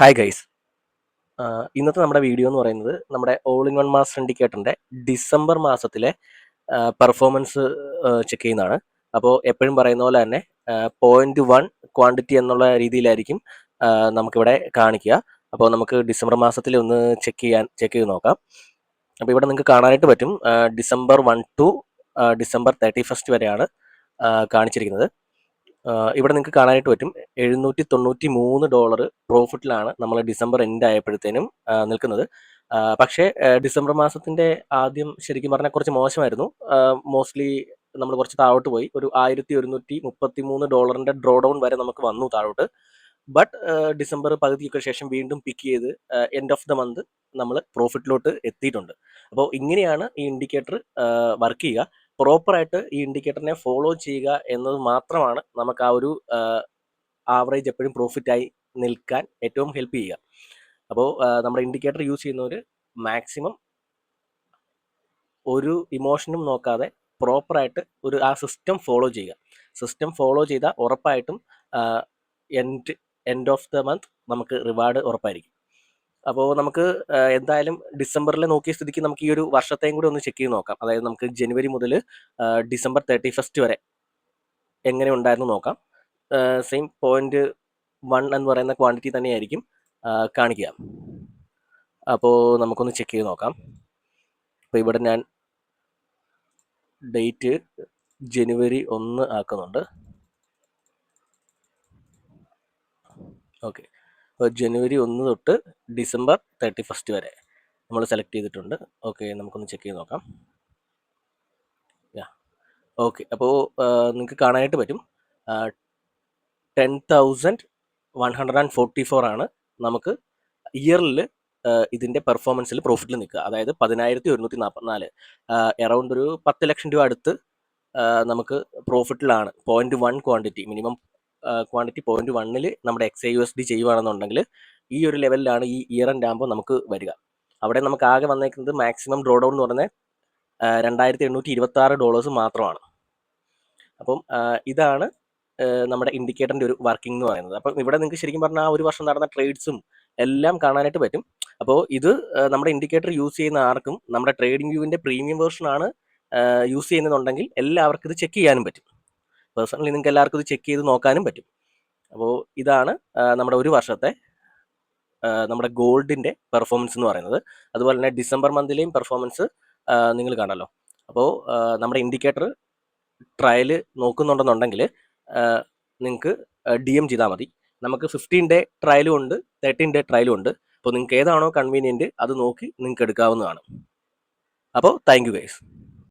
Hi guys. ഇന്നത്തെ നമ്മുടെ video എന്ന് പറയുന്നത് നമ്മുടെ ഓൾ ഇൻ വൺ മാസ് ഇൻഡിക്കേറ്ററിൻ്റെ ഡിസംബർ മാസത്തിലെ പെർഫോമൻസ് ചെക്ക് ചെയ്യുന്നതാണ്. അപ്പോൾ എപ്പോഴും പറയുന്ന പോലെ തന്നെ 0.1 ക്വാണ്ടിറ്റി എന്നുള്ള രീതിയിലായിരിക്കും നമുക്കിവിടെ കാണിക്കുക. അപ്പോൾ നമുക്ക് ഡിസംബർ മാസത്തിൽ ഒന്ന് ചെക്ക് ചെയ്ത് നോക്കാം. അപ്പോൾ ഇവിടെ നിങ്ങൾക്ക് കാണാനായിട്ട് പറ്റും ഡിസംബർ 1 ടു ഡിസംബർ 31 വരെയാണ് കാണിച്ചിരിക്കുന്നത്. ഇവിടെ നിങ്ങൾക്ക് കാണാനായിട്ട് പറ്റും $793 പ്രോഫിറ്റിലാണ് നമ്മൾ ഡിസംബർ എൻഡ് ആയപ്പോഴത്തേനും നിൽക്കുന്നത്. പക്ഷേ ഡിസംബർ മാസത്തിന്റെ ആദ്യം ശരിക്കും പറഞ്ഞാൽ കുറച്ച് മോശമായിരുന്നു. മോസ്റ്റ്ലി നമ്മൾ കുറച്ച് താഴോട്ട് പോയി, ഒരു $1133 ഡ്രോ ഡൗൺ വരെ നമുക്ക് വന്നു താഴോട്ട്. ബട്ട് ഡിസംബർ പകുതിയൊക്കെ ശേഷം വീണ്ടും പിക്ക് ചെയ്ത് എൻഡ് ഓഫ് ദ മന്ത് നമ്മൾ പ്രോഫിറ്റിലോട്ട് എത്തിയിട്ടുണ്ട്. അപ്പോൾ ഇങ്ങനെയാണ് ഈ ഇൻഡിക്കേറ്റർ വർക്ക് ചെയ്യുക. പ്രോപ്പറായിട്ട് ഈ ഇൻഡിക്കേറ്ററിനെ ഫോളോ ചെയ്യുക എന്നത് മാത്രമാണ് നമുക്ക് ആ ഒരു ആവറേജ് എപ്പോഴും പ്രോഫിറ്റായി നിൽക്കാൻ ഏറ്റവും ഹെൽപ്പ് ചെയ്യുക. അപ്പോൾ നമ്മുടെ ഇൻഡിക്കേറ്റർ യൂസ് ചെയ്യുന്നവർ മാക്സിമം ഒരു ഇമോഷനും നോക്കാതെ പ്രോപ്പറായിട്ട് ആ സിസ്റ്റം ഫോളോ ചെയ്യുക. സിസ്റ്റം ഫോളോ ചെയ്താൽ ഉറപ്പായിട്ടും എൻഡ് ഓഫ് ദ മന്ത് നമുക്ക് റിവാർഡ് ഉറപ്പായിരിക്കും. അപ്പോൾ നമുക്ക് എന്തായാലും ഡിസംബറിൽ നോക്കിയ സ്ഥിതിക്ക് നമുക്ക് ഈ ഒരു വർഷത്തെയും കൂടി ഒന്ന് ചെക്ക് ചെയ്ത് നോക്കാം. അതായത് നമുക്ക് ജനുവരി മുതൽ ഡിസംബർ 31 വരെ എങ്ങനെ ഉണ്ടായിരുന്നു നോക്കാം. സെയിം 0.1 എന്ന് പറയുന്ന ക്വാണ്ടിറ്റി തന്നെയായിരിക്കും കാണിക്കുക. അപ്പോൾ നമുക്കൊന്ന് ചെക്ക് ചെയ്ത് നോക്കാം. അപ്പോൾ ഇവിടെ ഞാൻ ഡേറ്റ് ജനുവരി 1 ആക്കുന്നുണ്ട്. ഓക്കെ, അപ്പോൾ ജനുവരി 1 തൊട്ട് ഡിസംബർ 31 വരെ നമ്മൾ സെലക്ട് ചെയ്തിട്ടുണ്ട്. ഓക്കെ, നമുക്കൊന്ന് ചെക്ക് ചെയ്ത് നോക്കാം. ഓക്കെ, അപ്പോൾ നിങ്ങൾക്ക് കാണാനായിട്ട് പറ്റും 10,144 ആണ് നമുക്ക് ഇയറിൽ ഇതിൻ്റെ പെർഫോമൻസിൽ പ്രോഫിറ്റിൽ നിൽക്കുക. അതായത് 10,144, അറൗണ്ട് ഒരു 10 ലക്ഷം രൂപ അടുത്ത് നമുക്ക് പ്രോഫിറ്റിലാണ്. 0.1 ക്വാണ്ടിറ്റി, മിനിമം ക്വാണ്ടിറ്റി 0.1 നമ്മുടെ XAUSD ചെയ്യുകയാണെന്നുണ്ടെങ്കിൽ ഈ ഒരു ലെവലിലാണ് ഈ ഇയർ എൻഡ് ആകുമ്പോൾ നമുക്ക് വരിക. അവിടെ നമുക്ക് ആകെ വന്നേക്കുന്നത് മാക്സിമം ഡ്രോ ഡൗൺ എന്ന് പറഞ്ഞാൽ $2,826 മാത്രമാണ്. അപ്പം ഇതാണ് നമ്മുടെ ഇൻഡിക്കേറ്ററിൻ്റെ ഒരു വർക്കിംഗ് എന്ന് പറയുന്നത്. അപ്പം ഇവിടെ നിങ്ങൾക്ക് ശരിക്കും പറഞ്ഞാൽ ആ ഒരു വർഷം നടന്ന ട്രേഡ്സും എല്ലാം കാണാനായിട്ട് പറ്റും. അപ്പോൾ ഇത് നമ്മുടെ ഇൻഡിക്കേറ്റർ യൂസ് ചെയ്യുന്ന ആർക്കും നമ്മുടെ ട്രേഡിംഗ് വ്യൂവിൻ്റെ പ്രീമിയം വേർഷനാണ് യൂസ് ചെയ്യുന്നതെന്നുണ്ടെങ്കിൽ എല്ലാവർക്കും ഇത് ചെക്ക് ചെയ്യാനും പറ്റും. പേഴ്സണലി നിങ്ങൾക്ക് എല്ലാവർക്കും ഇത് ചെക്ക് ചെയ്ത് നോക്കാനും പറ്റും. അപ്പോൾ ഇതാണ് നമ്മുടെ ഒരു വർഷത്തെ നമ്മുടെ ഗോൾഡിൻ്റെ പെർഫോമൻസ് എന്ന് പറയുന്നത്. അതുപോലെ തന്നെ ഡിസംബർ മന്തിലെയും പെർഫോമൻസ് നിങ്ങൾ കാണാമല്ലോ. അപ്പോൾ നമ്മുടെ ഇൻഡിക്കേറ്റർ ട്രയൽ നോക്കുന്നുണ്ടെന്നുണ്ടെങ്കിൽ നിങ്ങൾക്ക് DM ചെയ്താൽ മതി. നമുക്ക് 15 ഡേ ട്രയലും ഉണ്ട്, 13 ഡേ ട്രയലും ഉണ്ട്. അപ്പോൾ നിങ്ങൾക്ക് ഏതാണോ കൺവീനിയൻറ്റ് അത് നോക്കി നിങ്ങൾക്ക് എടുക്കാവുന്നതാണ്. അപ്പോൾ താങ്ക് യു ഗൈസ്.